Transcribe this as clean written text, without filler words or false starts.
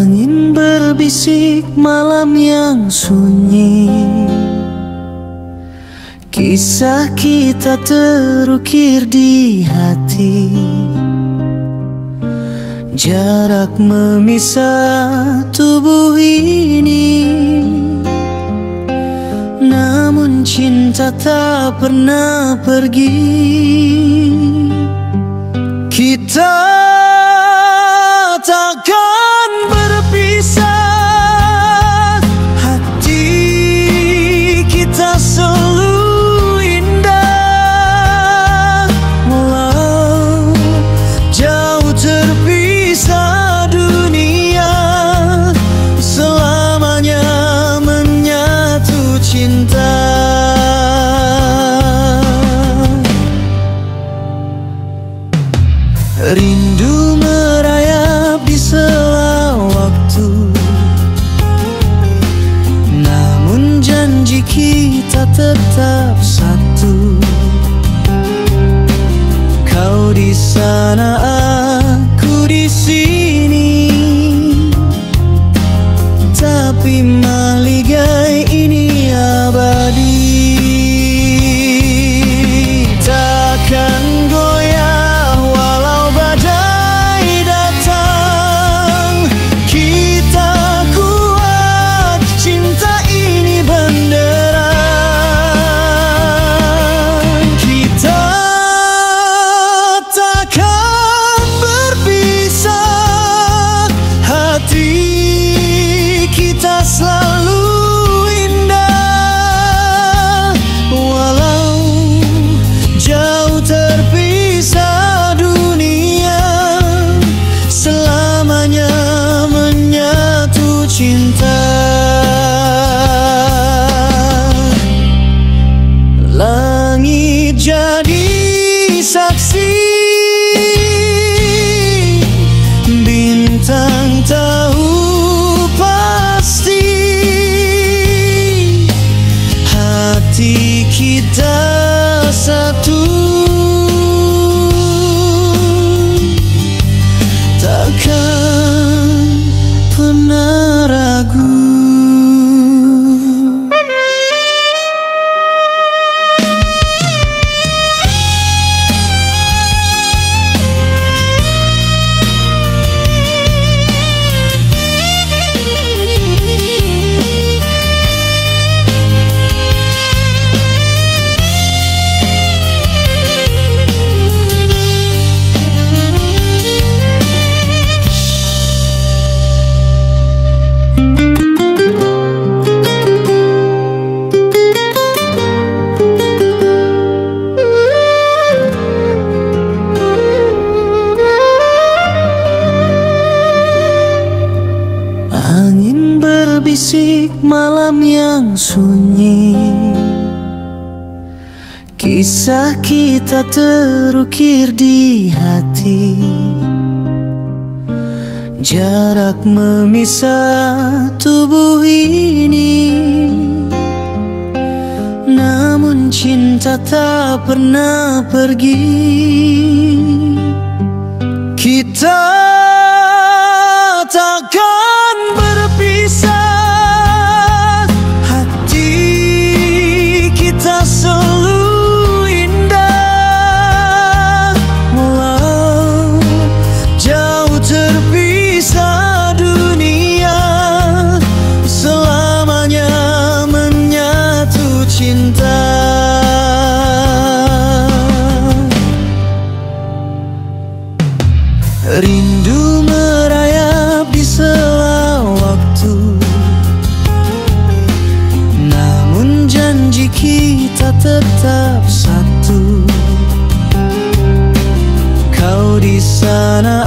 Angin berbisik malam yang sunyi, kisah kita terukir di hati. Jarak memisah tubuh ini, namun cinta tak pernah pergi. Kita takkan berpisah, hati kita selalu indah. Walau jauh terpisah dunia, selamanya menyatu cinta. Rindu merayap di sela waktu, namun janji kita tetap satu. Kau di sana, aku di sini, tapi maligai ini abadi. Takkan goyah walau badai datang, kita kuat, cinta ini benderang. Kita takkan berpisah, hati kita selalu indah. Walau jauh terpisah dunia, selamanya menyatu cinta. Langit jadi saksi, bintang tahu pasti, hati kita satu. Takkan pernah ragu. Angin berbisik malam yang sunyi, kisah kita terukir di hati. Jarak memisah tubuh ini, namun cinta tak pernah pergi. Kita takkan berpisah, hati kita selalu indah. Walau jauh terpisah dunia, selamanya menyatu cinta. Rindu merayap di sela waktu, namun janji kita tetap satu. Kau di sana,